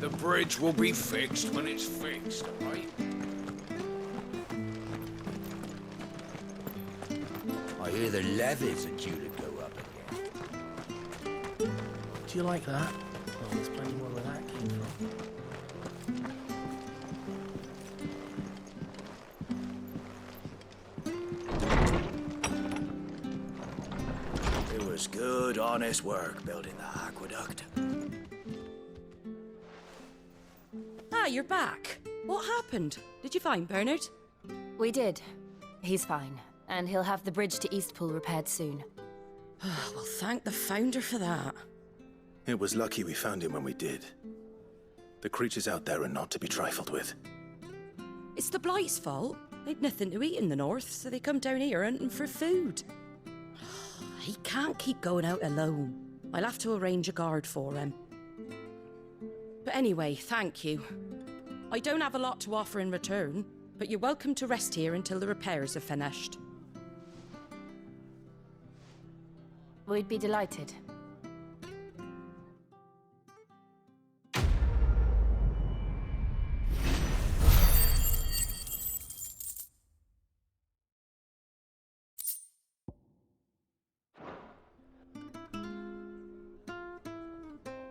The bridge will be fixed when it's fixed, right? I hear the levies are due to go up again. Do you like that? Oh, there's plenty more where that came from. It was good, honest work building the aqueduct. Ah, you're back. What happened? Did you find Bernard? We did. He's fine, and he'll have the bridge to Eastpool repaired soon. Well, thank the Founder for that. It was lucky we found him when we did. The creatures out there are not to be trifled with. It's the Blight's fault. They'd nothing to eat in the north, so they come down here hunting for food. He can't keep going out alone. I'll have to arrange a guard for him. But anyway, thank you. I don't have a lot to offer in return, but you're welcome to rest here until the repairs are finished. We'd be delighted.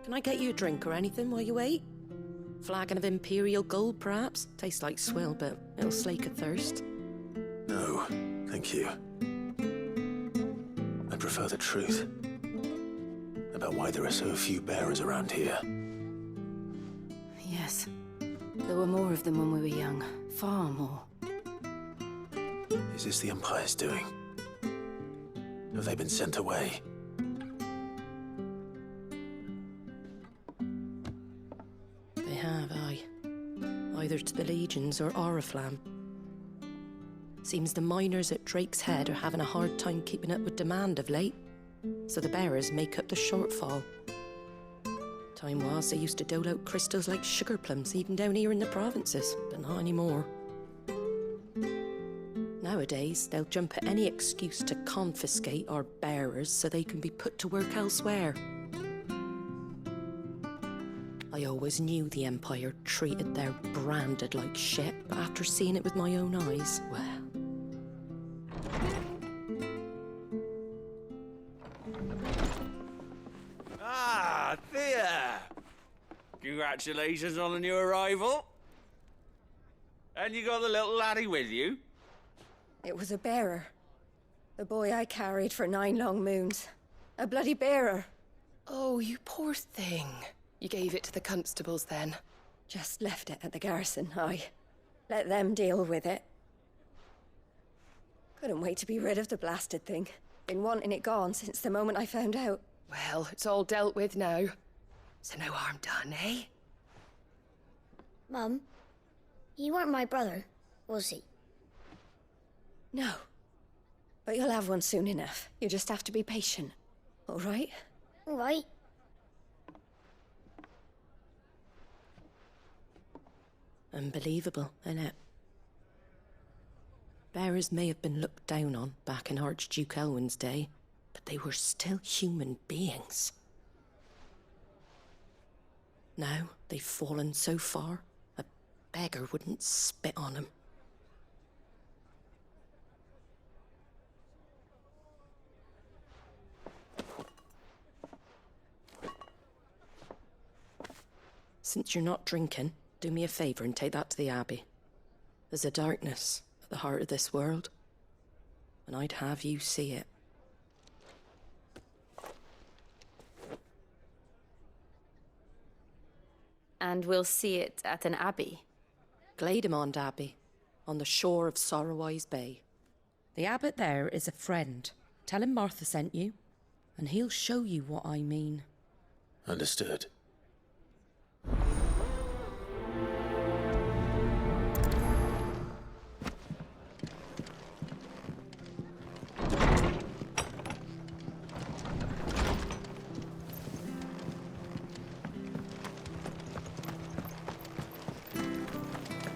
Can I get you a drink or anything while you wait? Flagon of Imperial Gold, perhaps? Tastes like swill, but it'll slake a thirst. No, thank you. I prefer the truth about why there are so few bearers around here. Yes. There were more of them when we were young. Far more. Is this the Empire's doing? Have they been sent away? They have, aye. Either to the Legions or Oriflamme. Seems the miners at Drake's Head are having a hard time keeping up with demand of late, so the bearers make up the shortfall. Time was they used to dole out crystals like sugar plums even down here in the provinces, but not anymore. Nowadays, they'll jump at any excuse to confiscate our bearers so they can be put to work elsewhere. I always knew the Empire treated their branded like shit, but after seeing it with my own eyes, well... Ah, Thea! Congratulations on the new arrival. And you got the little laddie with you? It was a bearer. The boy I carried for 9 long moons. A bloody bearer. Oh, you poor thing. You gave it to the constables then? Just left it at the garrison, I let them deal with it. Couldn't wait to be rid of the blasted thing. Been wanting it gone since the moment I found out. Well, it's all dealt with now. So no harm done, eh? Mum, you weren't my brother, was he? No. But you'll have one soon enough. You just have to be patient. All right? All right. Unbelievable, innit? Bearers may have been looked down on back in Archduke Elwin's day, but they were still human beings. Now they've fallen so far, a beggar wouldn't spit on them. Since you're not drinking, do me a favour and take that to the Abbey. There's a darkness at the heart of this world, and I'd have you see it. And we'll see it at an abbey. Glademond Abbey, on the shore of Sorrowise Bay. The abbot there is a friend. Tell him Martha sent you, and he'll show you what I mean. Understood.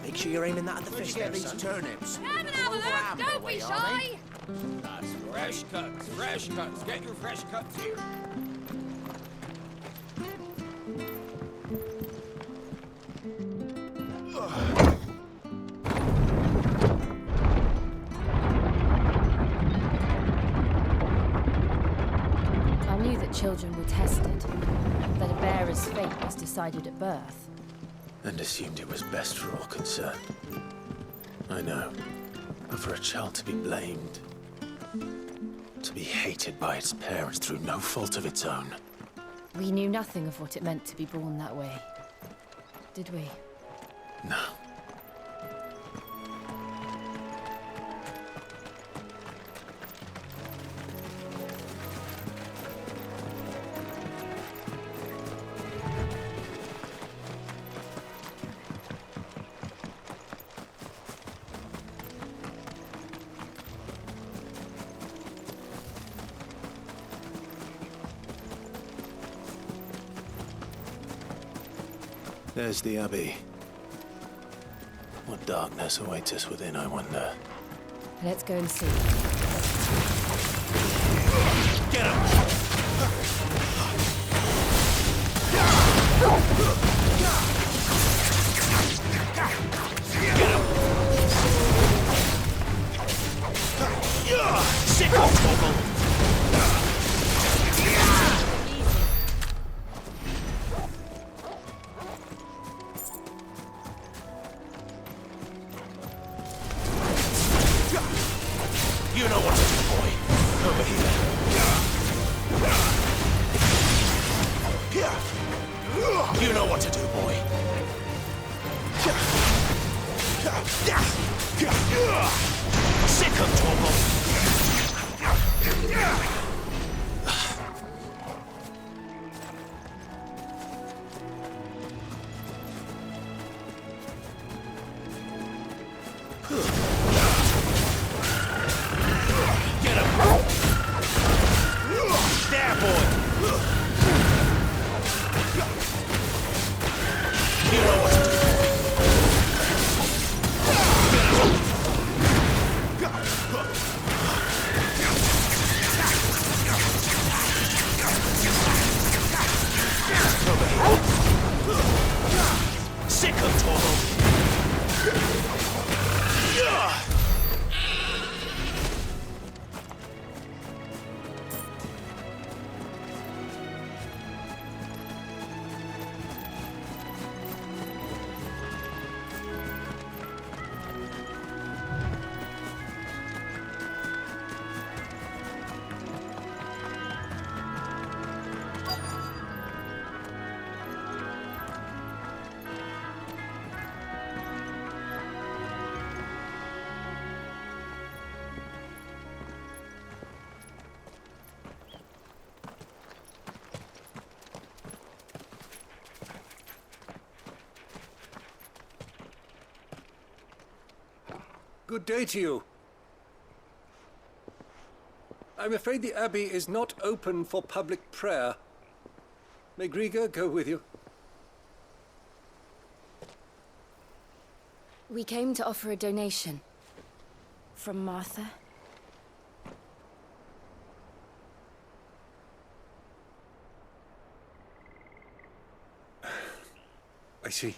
Make sure you're aiming that at the Where'd fish you get there, these son. turnips? Come and have a look, don't be shy! That's fresh cuts, fresh cuts. Get your fresh cuts here. knew that children were tested, that a bearer's fate was decided at birth. And assumed it was best for all concerned. I know. But for a child to be blamed, to be hated by its parents through no fault of its own. We knew nothing of what it meant to be born that way, did we? No. There's the Abbey. What darkness awaits us within, I wonder. Let's go and see. Get him! Sick of trouble! You know what to do, boy. Over here. You know what to do, boy. Sick of trouble. Sick of trouble. Good day to you. I'm afraid the Abbey is not open for public prayer. May Griga go with you? We came to offer a donation. From Martha. I see.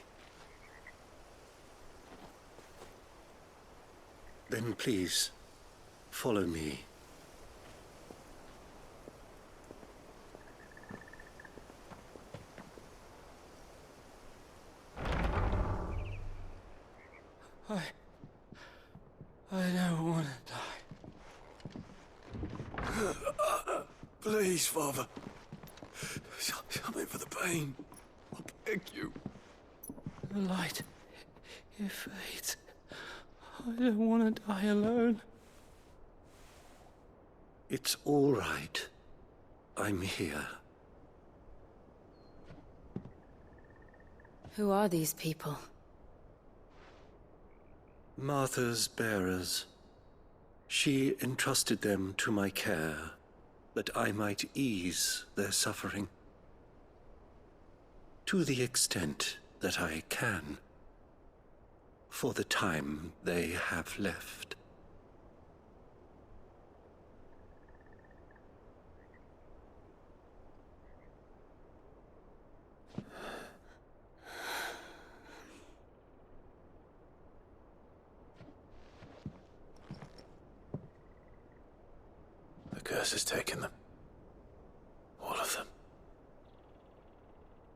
Then please, follow me. I don't want to die. Please, Father. Something for the pain. I beg you. The light, it fades. I don't want to die alone. It's all right. I'm here. Who are these people? Martha's bearers. She entrusted them to my care, that I might ease their suffering. To the extent that I can, for the time they have left. The curse has taken them.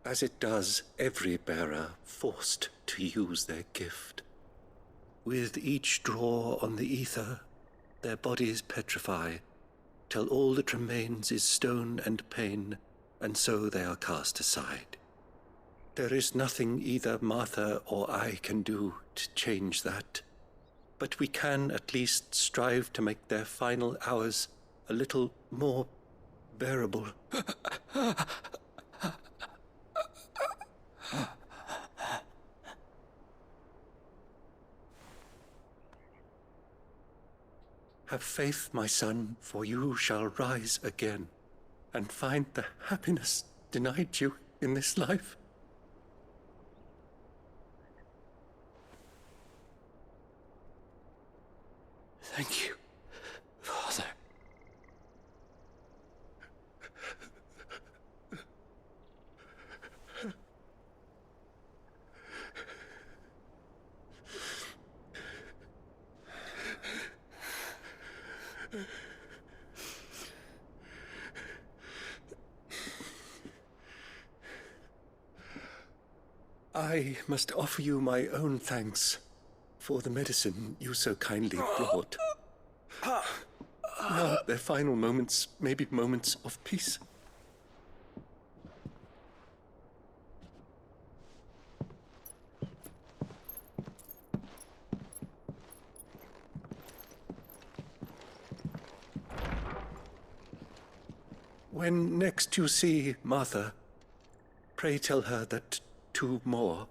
as it does every bearer forced to use their gift. With each draw on the ether, their bodies petrify, till all that remains is stone and pain, and so they are cast aside. There is nothing either Martha or I can do to change that, but we can at least strive to make their final hours a little more bearable. Have faith, my son, for you shall rise again and find the happiness denied you in this life. Thank you, Father. I must offer you my own thanks for the medicine you so kindly brought. Now, their final moments may be moments of peace. When next you see Martha, pray tell her that 2 more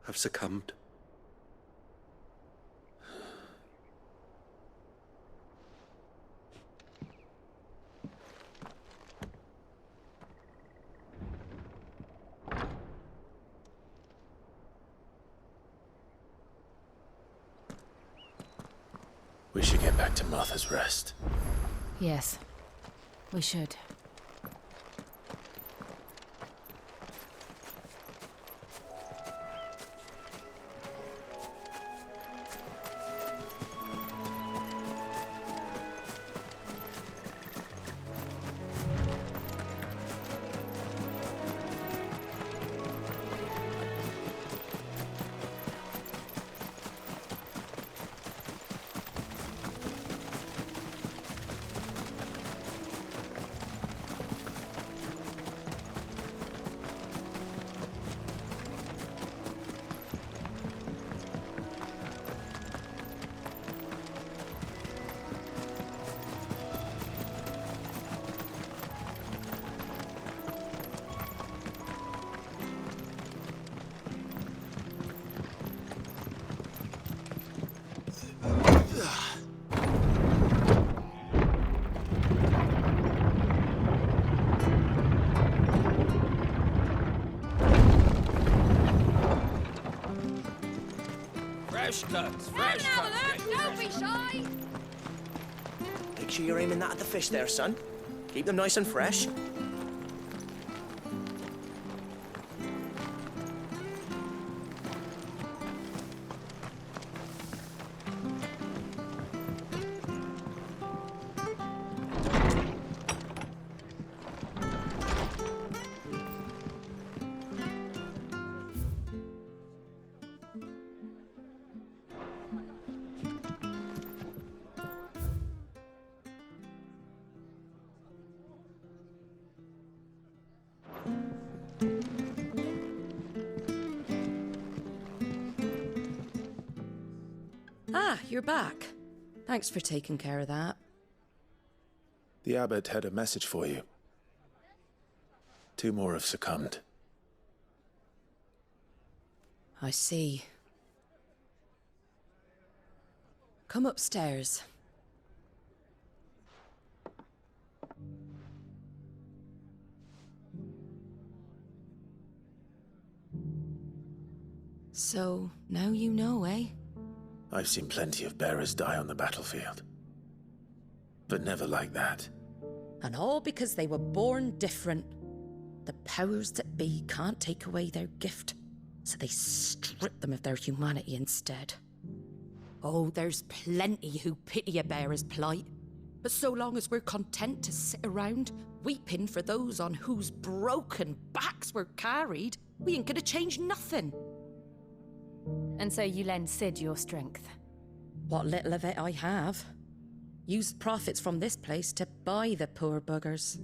have succumbed. We should get back to Martha's Rest. Yes, we should. Fresh cuts, fresh cuts. Don't be shy! Make sure you're aiming that at the fish there, son. Keep them nice and fresh. Ah, you're back. Thanks for taking care of that. The abbot had a message for you. 2 more have succumbed. I see. Come upstairs. So, now you know, eh? I've seen plenty of bearers die on the battlefield. But never like that. And all because they were born different. The powers that be can't take away their gift, so they strip them of their humanity instead. Oh, there's plenty who pity a bearer's plight. But so long as we're content to sit around, weeping for those on whose broken backs we're carried, we ain't gonna change nothing. And so you lend Sid your strength. What little of it I have. Used profits from this place to buy the poor buggers.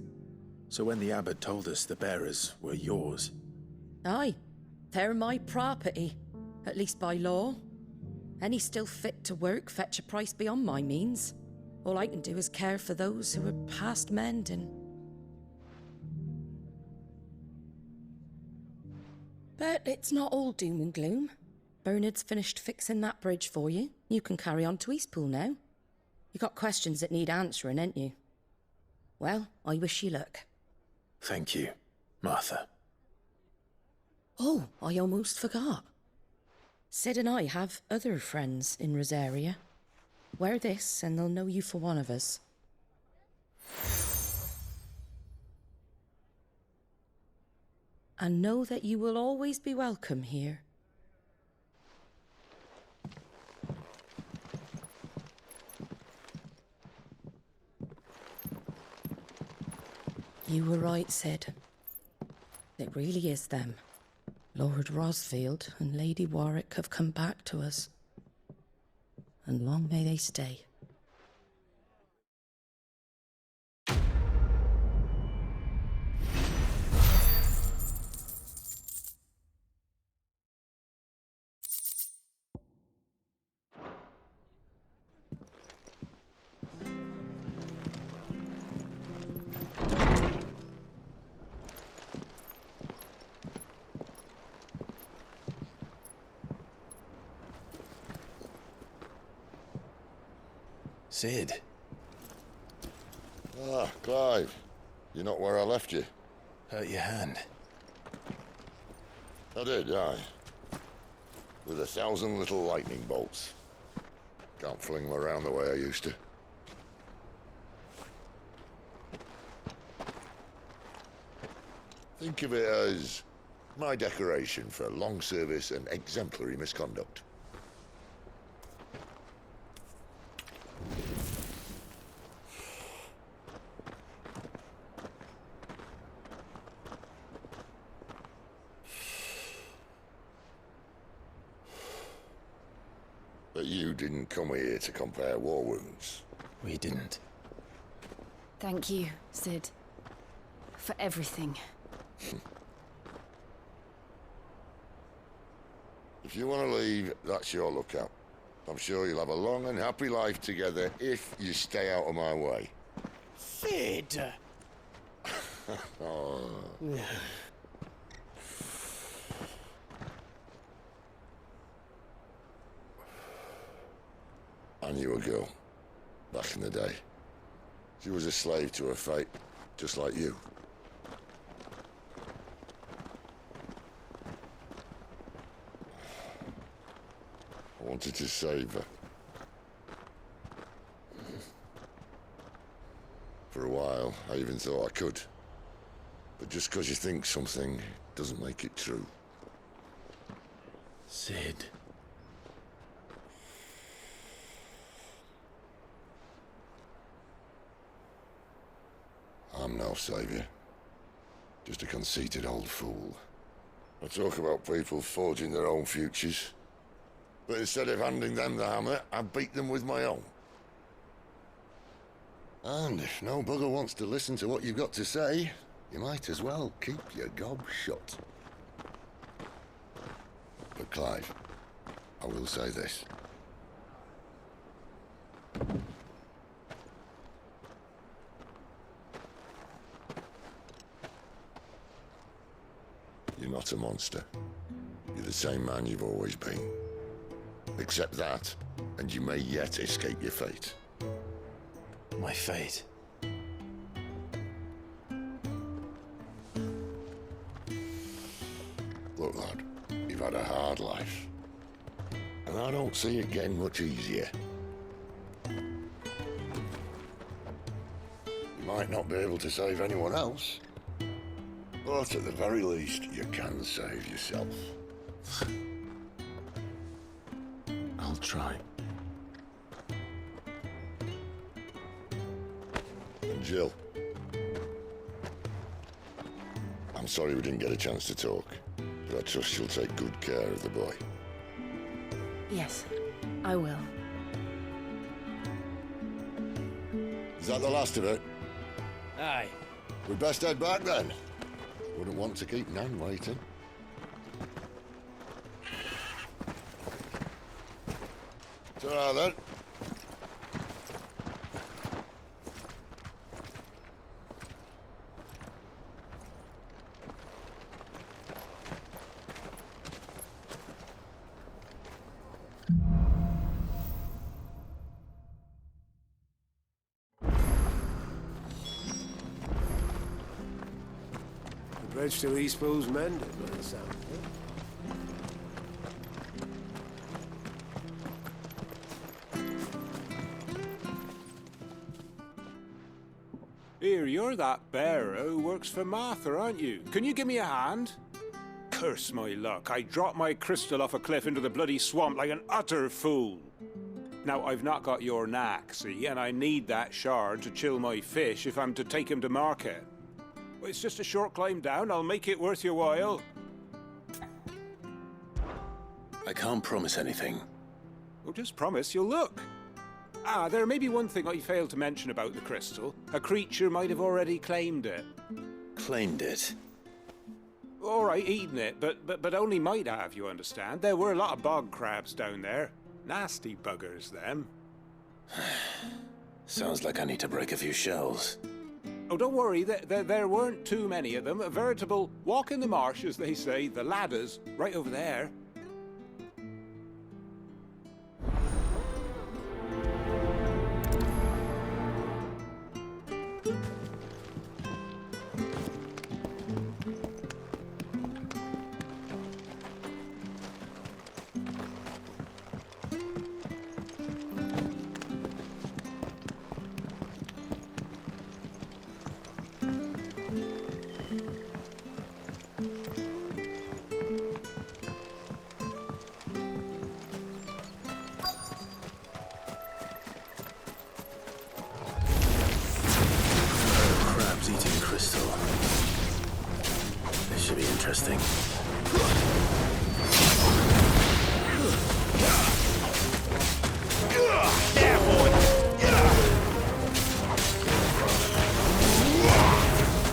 So when the abbot told us the bearers were yours... Aye, they're my property, at least by law. Any still fit to work fetch a price beyond my means. All I can do is care for those who are past mending. But it's not all doom and gloom. Bernard's finished fixing that bridge for you. You can carry on to Eastpool now. You got questions that need answering, ain't you? Well, I wish you luck. Thank you, Martha. Oh, I almost forgot. Sid and I have other friends in Rosaria. Wear this and they'll know you for one of us. And know that you will always be welcome here. You were right, Sid. It really is them. Lord Rosfield and Lady Warwick have come back to us. And long may they stay. Sid. Ah, Clive. You're not where I left you. Hurt your hand. I did, aye. With 1,000 little lightning bolts. Can't fling them around the way I used to. Think of it as my decoration for long service and exemplary misconduct. But you didn't come here to compare war wounds. We didn't. Thank you, Sid. For everything. If you want to leave, that's your lookout. I'm sure you'll have a long and happy life together if you stay out of my way. Sid! Oh. I knew a girl, back in the day. She was a slave to her fate, just like you. I wanted to save her. For a while, I even thought I could. But just because you think something doesn't make it true. Sid. I'm no savior. Just a conceited old fool. I talk about people forging their own futures. But instead of handing them the hammer, I beat them with my own. And if no bugger wants to listen to what you've got to say, you might as well keep your gob shut. But Clive, I will say this. You're not a monster. You're the same man you've always been. Accept that, and you may yet escape your fate. My fate? Look, lad, you've had a hard life. And I don't see it getting much easier. You might not be able to save anyone else, but at the very least, you can save yourself. I'll try. Jill. I'm sorry we didn't get a chance to talk, but I trust you'll take good care of the boy. Yes, I will. Is that the last of it? Aye. We'd best head back then. Wouldn't want to keep Nan waiting. Ta-ra then. The bridge to East Pool's mended, by the sound of it. Here, you're that bearer who works for Martha, aren't you? Can you give me a hand? Curse my luck, I dropped my crystal off a cliff into the bloody swamp like an utter fool. Now, I've not got your knack, see, and I need that shard to chill my fish if I'm to take him to market. Well, it's just a short climb down, I'll make it worth your while. I can't promise anything. Well, just promise you'll look. Ah, there may be one thing I failed to mention about the crystal. A creature might have already claimed it. Claimed it? All right, eaten it, but only might have, you understand. There were a lot of bog crabs down there. Nasty buggers, them. Sounds like I need to break a few shells. Oh, don't worry, there weren't too many of them. A veritable walk in the marsh, as they say, the ladders, right over there. Eating crystal. This should be interesting. Yeah, boy!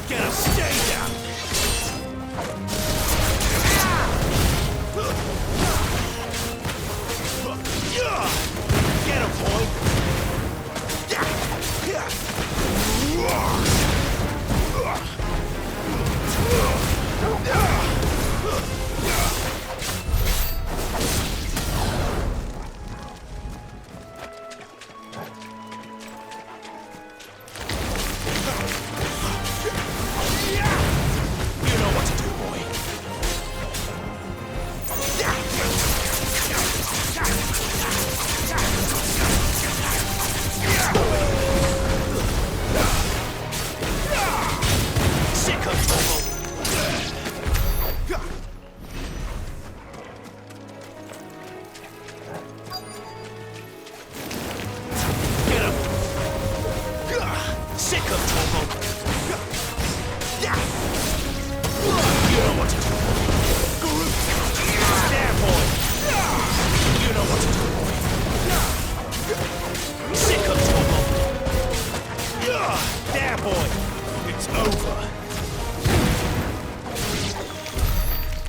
Get him, stay down! Get him, boy!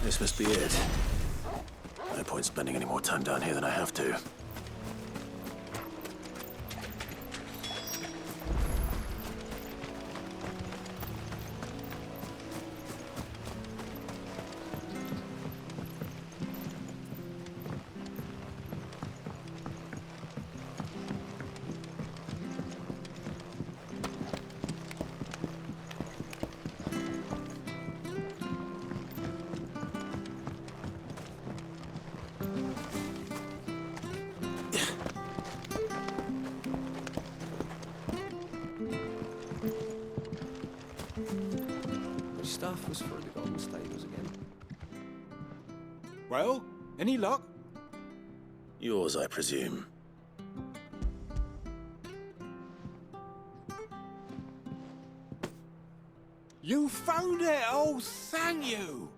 This must be it. No point spending any more time down here than I have to. Stuff was for the Golden Stables again. Well, any luck? Yours, I presume. You found it! Oh, thank you!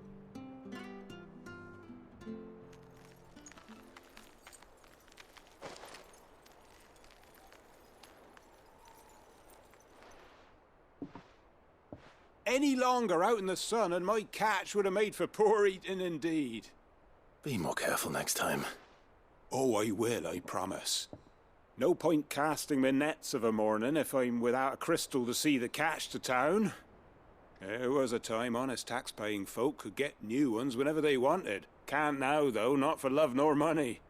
Any longer out in the sun and my catch would have made for poor eating indeed. Be more careful next time. Oh, I will, I promise. No point casting my nets of a morning if I'm without a crystal to see the catch to town. There was a time honest tax-paying folk could get new ones whenever they wanted. Can't now, though, not for love nor money.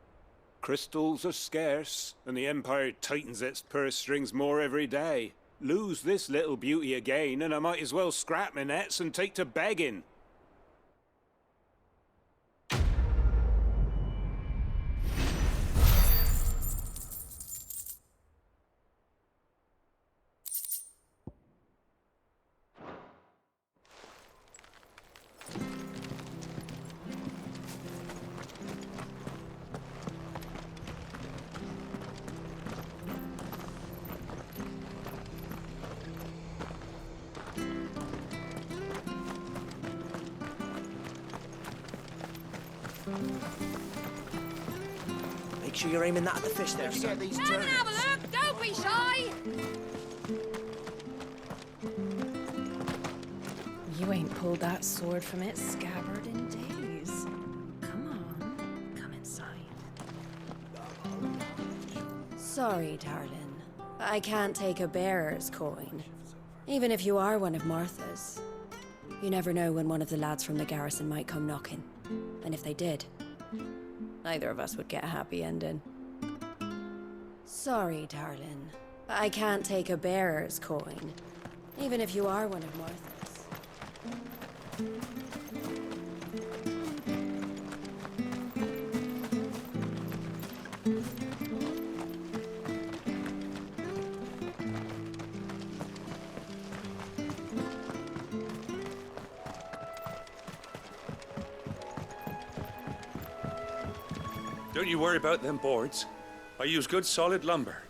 Crystals are scarce, and the Empire tightens its purse strings more every day. Lose this little beauty again, and I might as well scrap my nets and take to begging. Make sure you're aiming that at the fish there, son. Come and have a look! Don't be shy! You ain't pulled that sword from its scabbard in days. Come on, come inside. Sorry, darling. I can't take a bearer's coin. Even if you are one of Martha's. You never know when one of the lads from the garrison might come knocking. And if they did, neither of us would get a happy ending. Sorry, darling. I can't take a bearer's coin. Even if you are one of Martha's. Don't you worry about them boards. I use good solid lumber.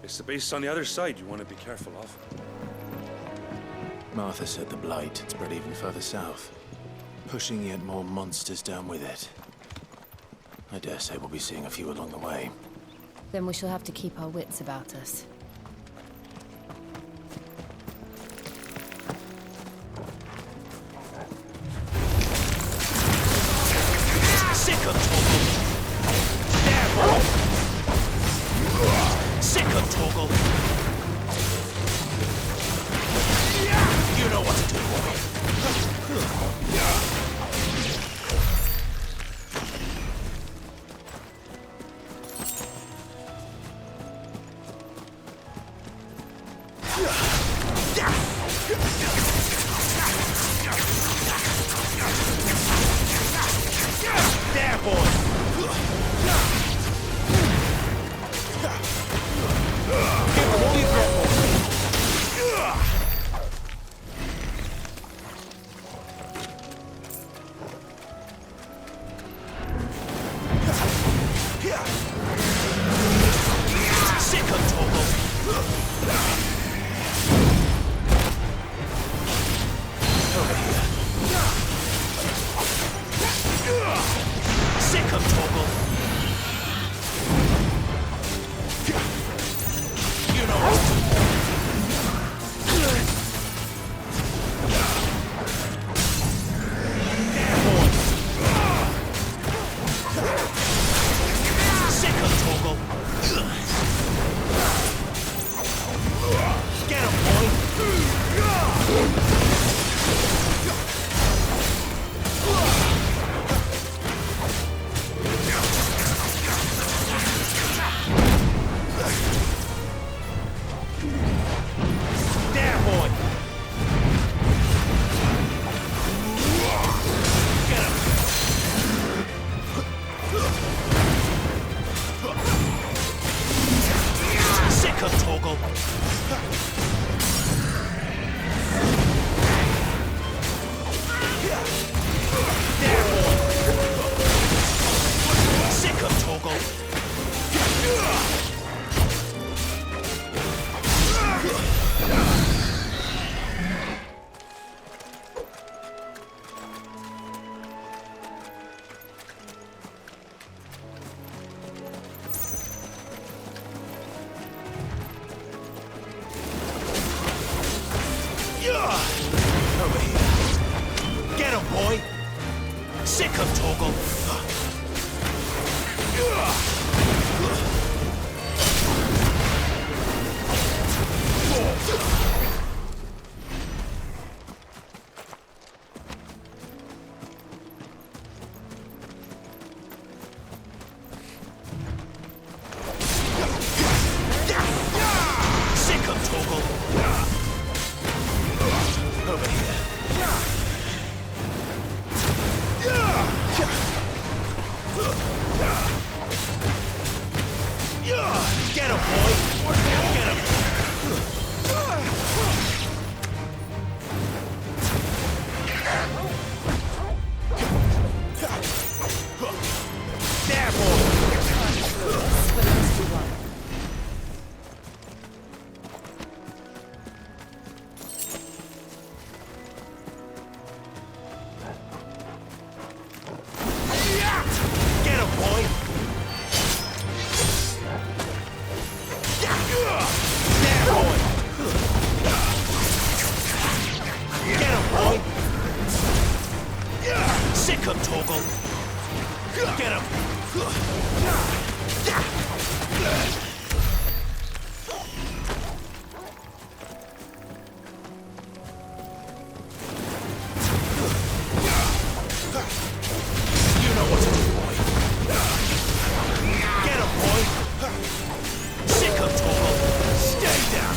It's the base on the other side you want to be careful of. Martha said the blight had spread even further south, pushing yet more monsters down with it. I dare say we'll be seeing a few along the way. Then we shall have to keep our wits about us. Sick of Torgal! There, sick of Torgal! You know what to do, boy. toggle. Sick of toggle. Over here. Get him, boy! Get him! There, boy! Get him, boy! There, boy! Get him, boy! Sick of toggle! Get him! You know what to do, boy. Get him, boy! Sick of toggle! Stay down!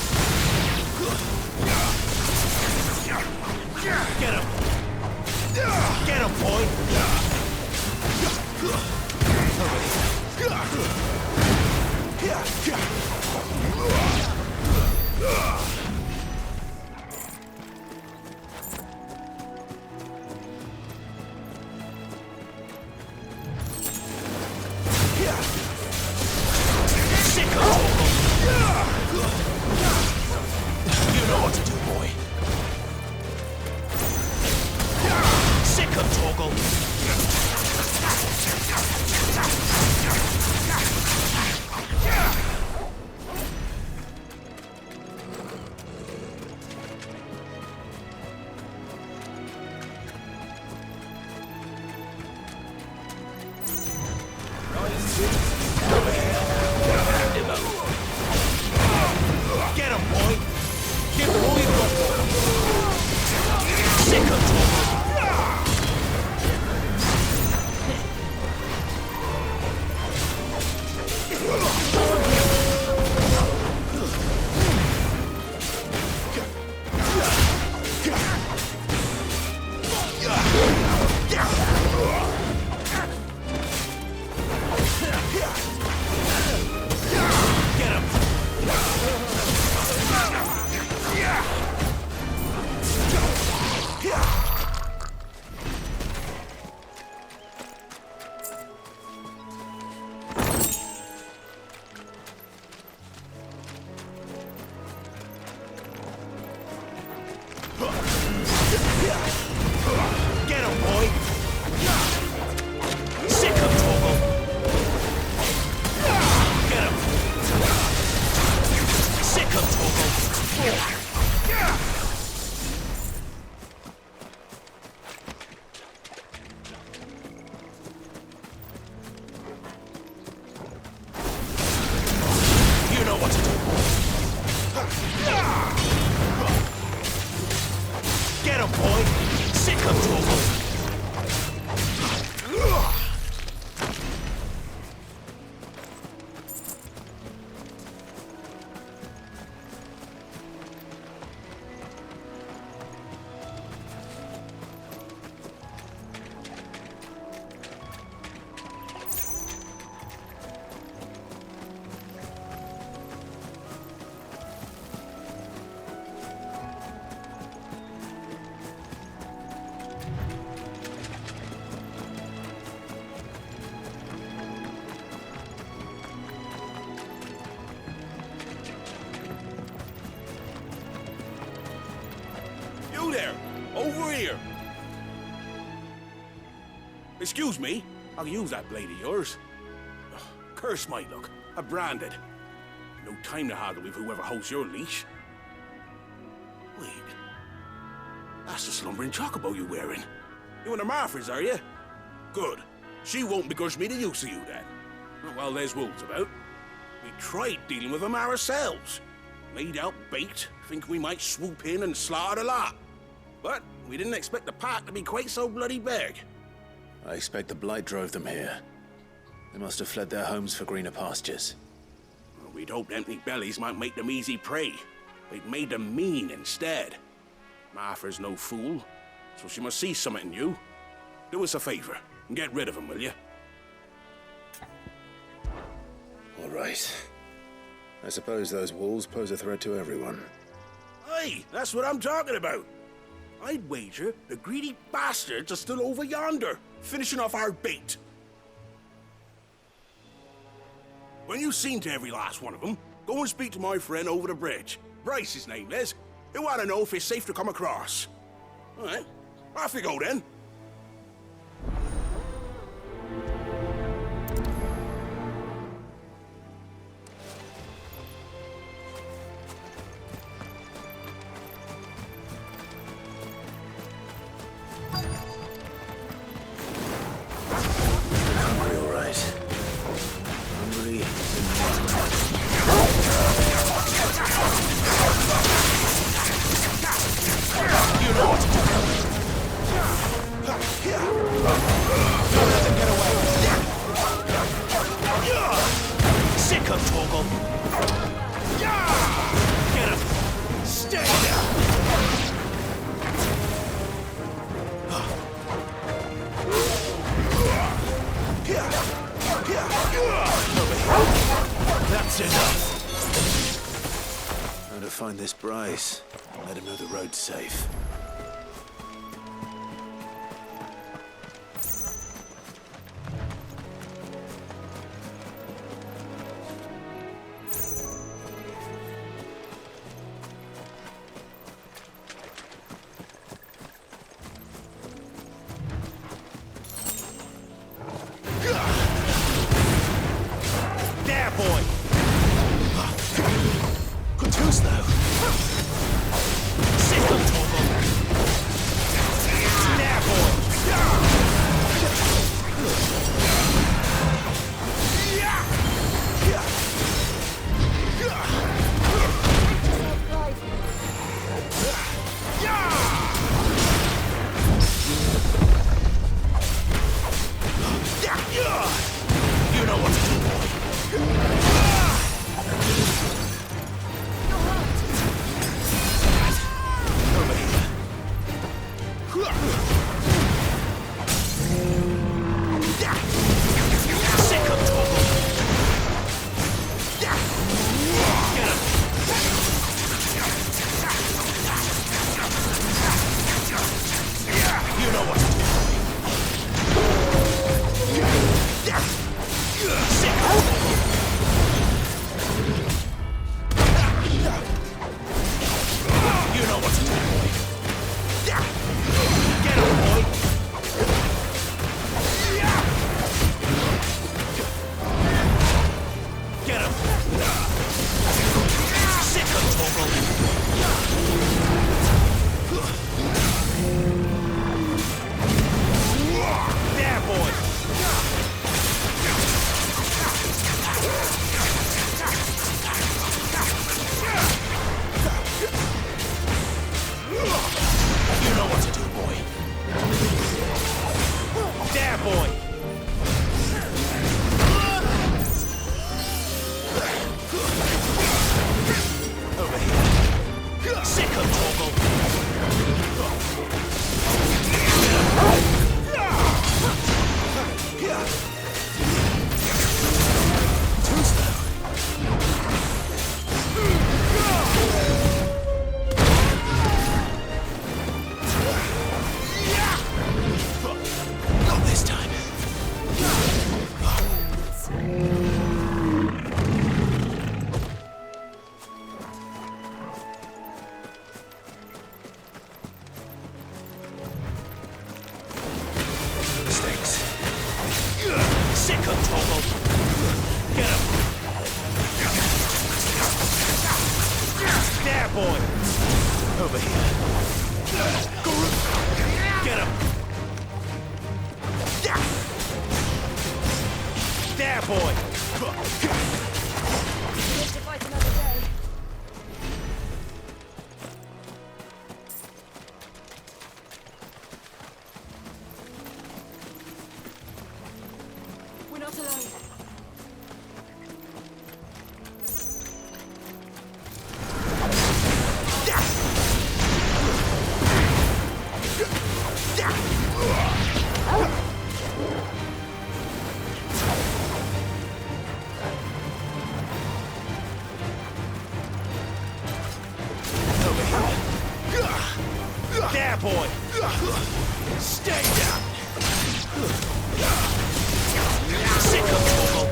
Get him! Get him, boy! Sick of toggle! You know what to do, boy. Sick of toggle! Get him, boy! Give him all you got for him! Sick of toggle! Get him! Get him, boy! Sick of toggle! Get him! Sick of toggle! You know what to do. Get him, boy! Sick of toggle! You there! Over here! Excuse me, I'll use that blade of yours. Ugh, curse my luck, I'm branded. No time to haggle with whoever holds your leash. Wait, that's the slumbering chocobo you're wearing. You and the Marfors, are you? Good. She won't begrudge me the use of you, then. Well, there's wolves about. We tried dealing with them ourselves. Laid out bait, thinking we might swoop in and slaughter the lot. But we didn't expect the pack to be quite so bloody big. I expect the blight drove them here. They must have fled their homes for greener pastures. Well, we'd hoped empty bellies might make them easy prey. It made them mean instead. Martha's no fool, so she must see something in you. Do us a favor and get rid of them, will you? All right. I suppose those wolves pose a threat to everyone. Aye, that's what I'm talking about. I'd wager the greedy bastards are still over yonder, finishing off our bait. When you've seen to every last one of them, go and speak to my friend over the bridge. Bryce, his name is. He'll want to know if it's safe to come across. All right, off you go then. That's enough. How to find this Bryce and let him know the road's safe. not alone. There, boy! Stay down! Sick of Torgal!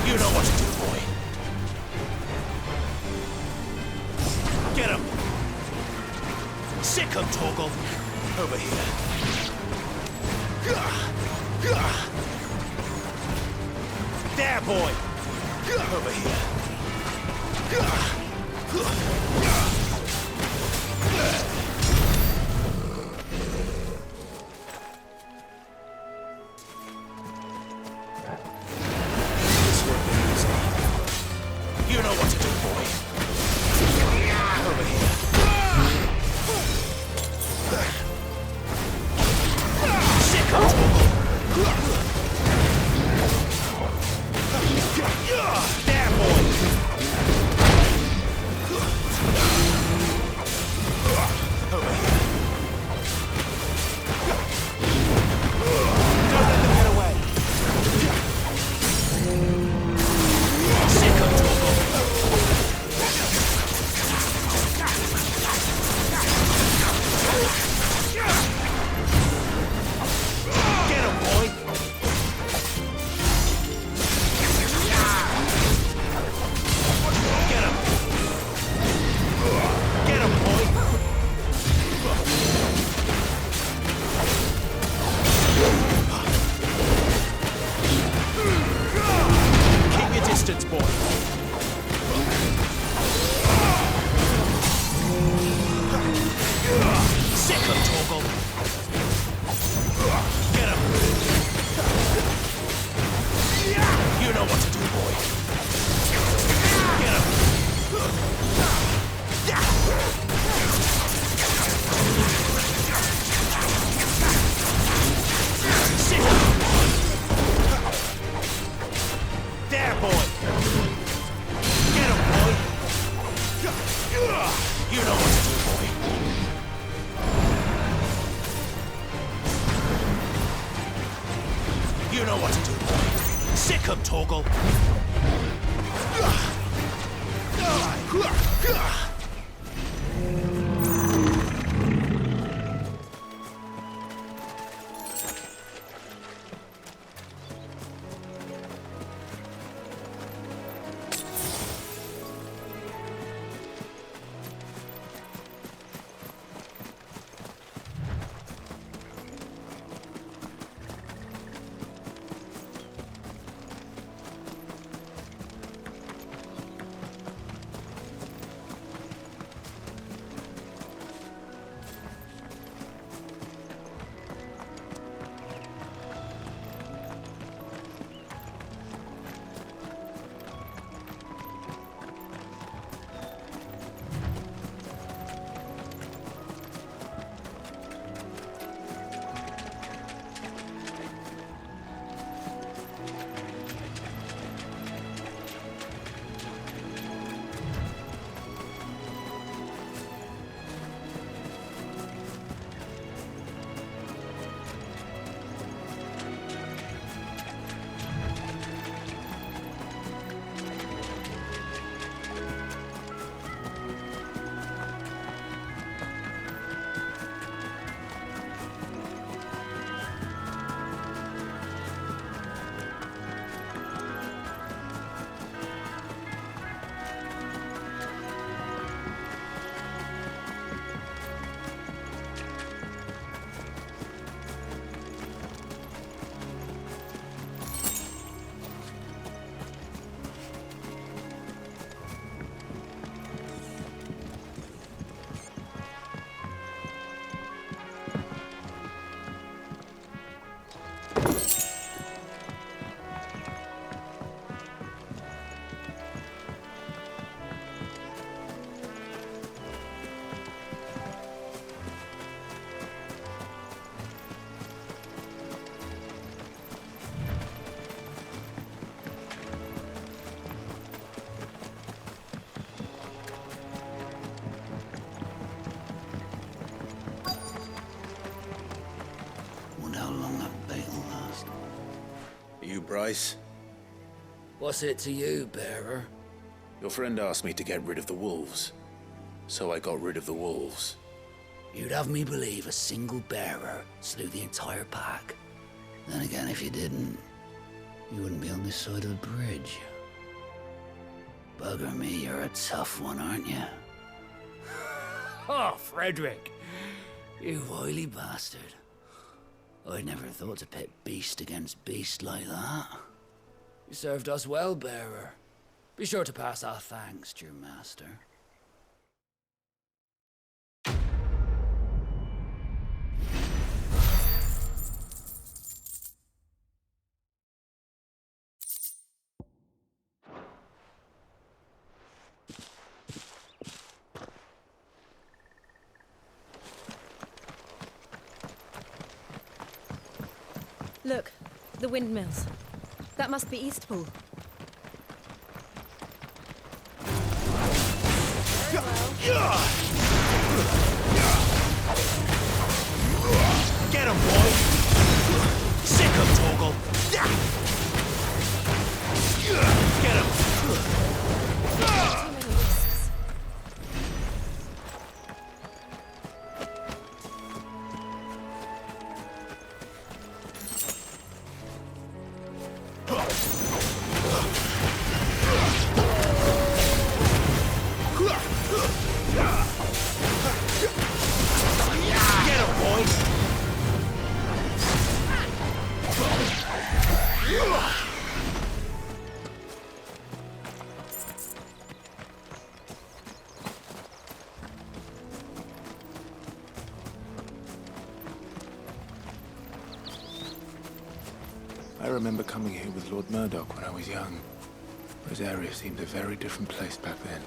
You know what to do, boy. Get him! Sick of Torgal! Over here. There, boy! Over here. You know what to do, boy. Over here. Sick of there, boy. Over here. Don't let them get away. Sick of get him, boy! Get him! Get him, boy! Keep your distance, boy. Sick of Torgal. Get him! You know what to do, boy. Get him! Sick of there, boy! Get him, boy! You know what to do, boy. You know what to do, boy. Sick of Torgal. how long that bait'll last. You, Bryce? What's it to you, bearer? Your friend asked me to get rid of the wolves. So I got rid of the wolves. You'd have me believe a single bearer slew the entire pack. Then again, if you didn't, you wouldn't be on this side of the bridge. Bugger me, you're a tough one, aren't you? Oh, Frederick! You wily bastard. I'd never thought to pit beast against beast like that. You served us well, bearer. Be sure to pass our thanks to your master. Look, the windmills. That must be Eastpool. Get him, boy! Sick him, Torgal! Get him! Too many risks. Get him, boys! I remember coming here with Lord Murdoch when I was young. This area seemed a very different place back then.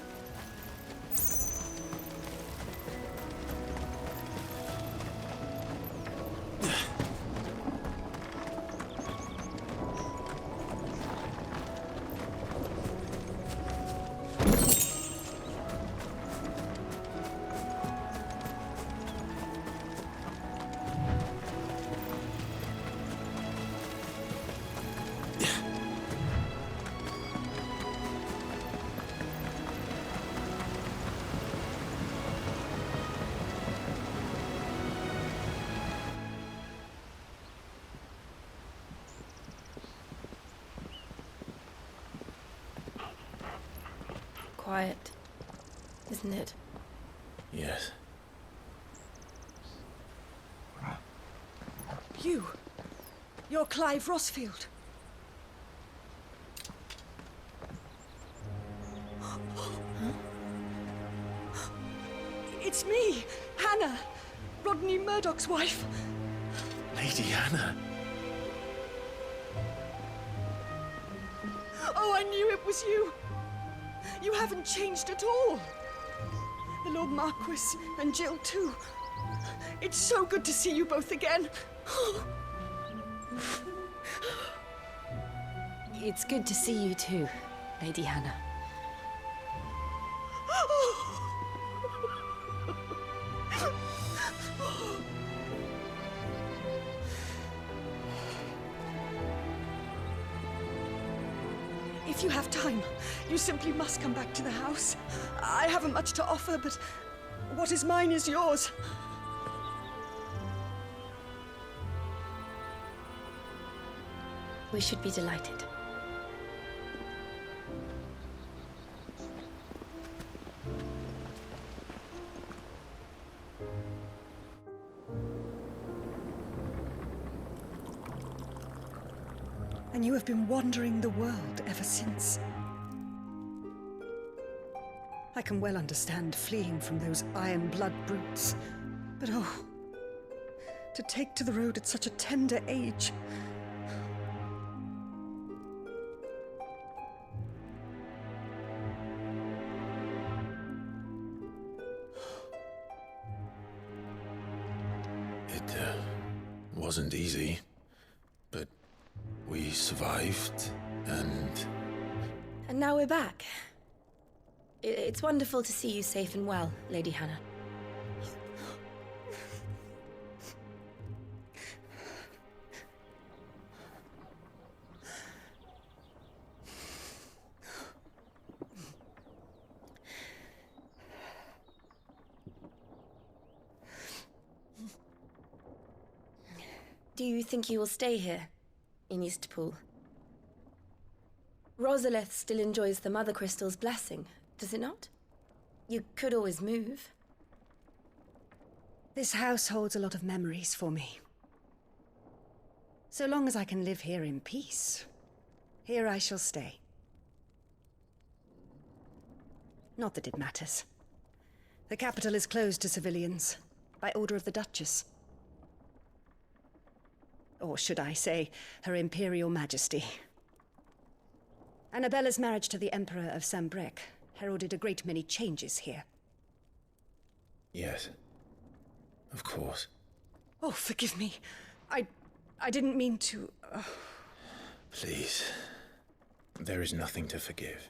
Quiet, isn't it? Yes. You're Clive Rossfield. It's me, Hannah, Rodney Murdoch's wife. Lady Hannah. Oh, I knew it was you. You haven't changed at all. The Lord Marquis and Jill too. It's so good to see you both again. It's good to see you too, Lady Hannah. If you have time, you simply must come back to the house. I haven't much to offer, but what is mine is yours. We should be delighted. And you have been wandering the world ever since. I can well understand fleeing from those iron blood brutes, but oh, to take to the road at such a tender age. It wasn't easy, but we survived, and now we're back. It's wonderful to see you safe and well, Lady Hannah. Do you think you will stay here, in Eastpool? Rosalith still enjoys the Mother Crystal's blessing, does it not? You could always move. This house holds a lot of memories for me. So long as I can live here in peace, here I shall stay. Not that it matters. The capital is closed to civilians, by order of the Duchess. Or should I say, Her Imperial Majesty. Annabella's marriage to the Emperor of Sambrec heralded a great many changes here. Yes. Of course. Oh, forgive me. I didn't mean to... Please. There is nothing to forgive.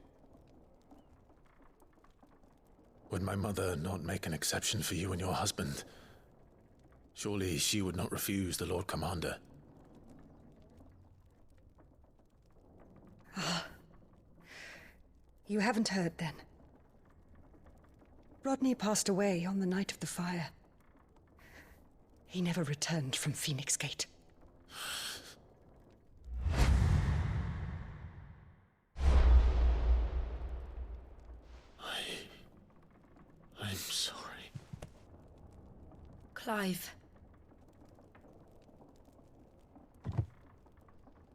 Would my mother not make an exception for you and your husband? Surely she would not refuse the Lord Commander. Ah. You haven't heard, then. Rodney passed away on the night of the fire. He never returned from Phoenix Gate. I'm sorry. Clive.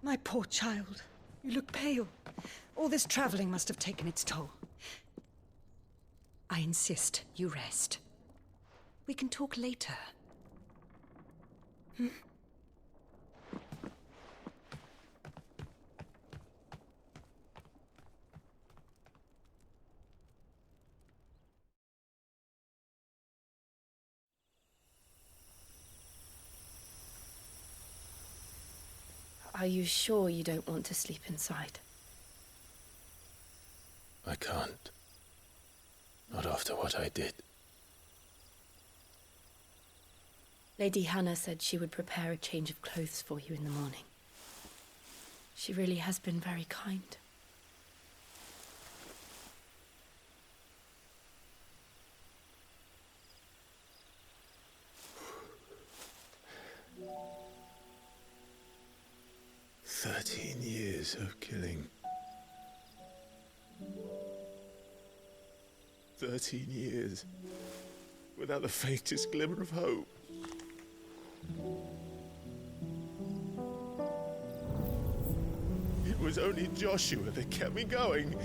My poor child. You look pale. All this traveling must have taken its toll. I insist you rest. We can talk later. Hmm? Are you sure you don't want to sleep inside? I can't. Not after what I did. Lady Hannah said she would prepare a change of clothes for you in the morning. She really has been very kind. Years of killing. 13 years without the faintest glimmer of hope. It was only Joshua that kept me going.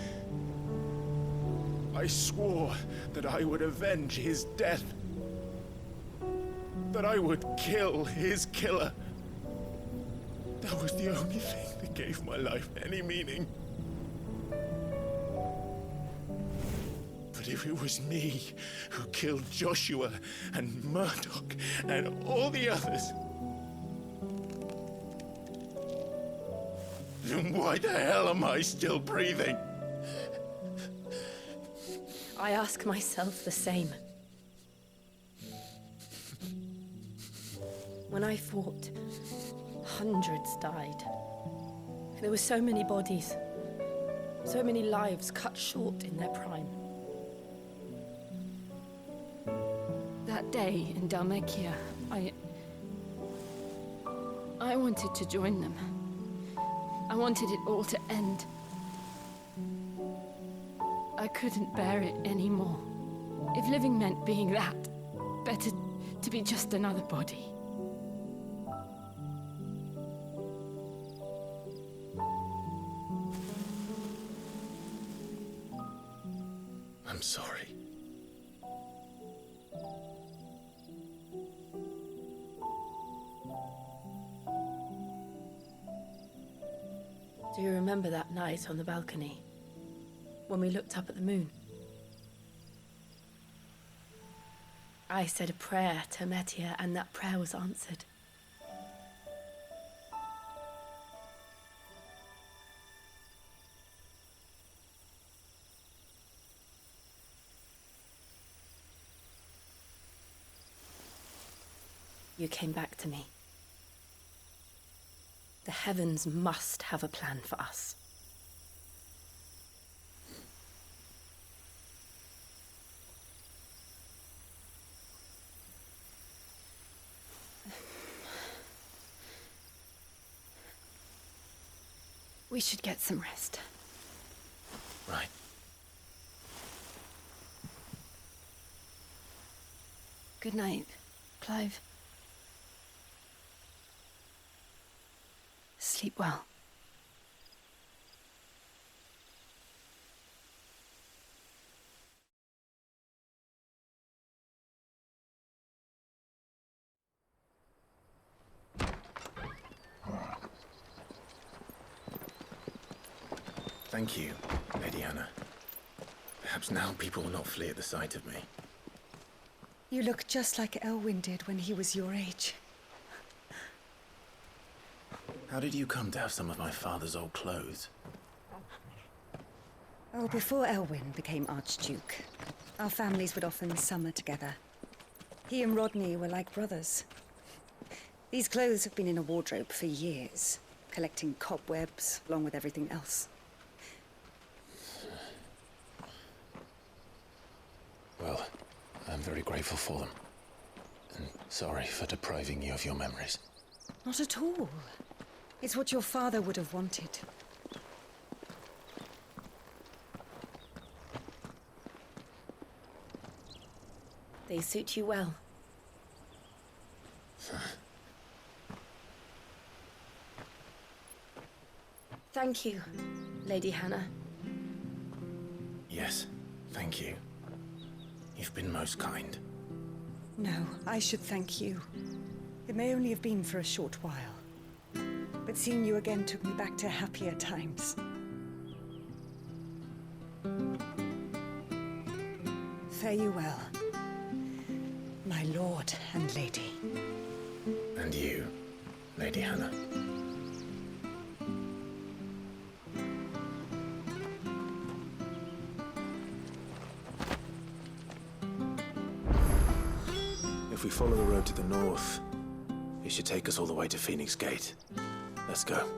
I swore that I would avenge his death. That I would kill his killer. That was the only thing that gave my life any meaning. But if it was me who killed Joshua and Murdoch and all the others, then why the hell am I still breathing? I ask myself the same. When I fought, hundreds died. There were so many bodies, so many lives cut short in their prime. That day in Dalmekia, I wanted to join them. I wanted it all to end. I couldn't bear it anymore. If living meant being that, better to be just another body. I'm sorry. Do you remember that night on the balcony? When we looked up at the moon? I said a prayer to Metia, and that prayer was answered. You came back to me. The heavens must have a plan for us. We should get some rest. Right. Good night, Clive. Sleep well. Thank you, Lady Hannah. Perhaps now people will not flee at the sight of me. You look just like Elwyn did when he was your age. How did you come to have some of my father's old clothes? Oh, before Elwyn became Archduke, our families would often summer together. He and Rodney were like brothers. These clothes have been in a wardrobe for years, collecting cobwebs along with everything else. Well, I'm very grateful for them. And sorry for depriving you of your memories. Not at all. It's what your father would have wanted. They suit you well. Thank you, Lady Hannah. Yes, thank you. You've been most kind. No, I should thank you. It may only have been for a short while, but seeing you again took me back to happier times. Fare you well, my lord and lady. And you, Lady Hannah. If we follow the road to the north, it should take us all the way to Phoenix Gate. Let's go.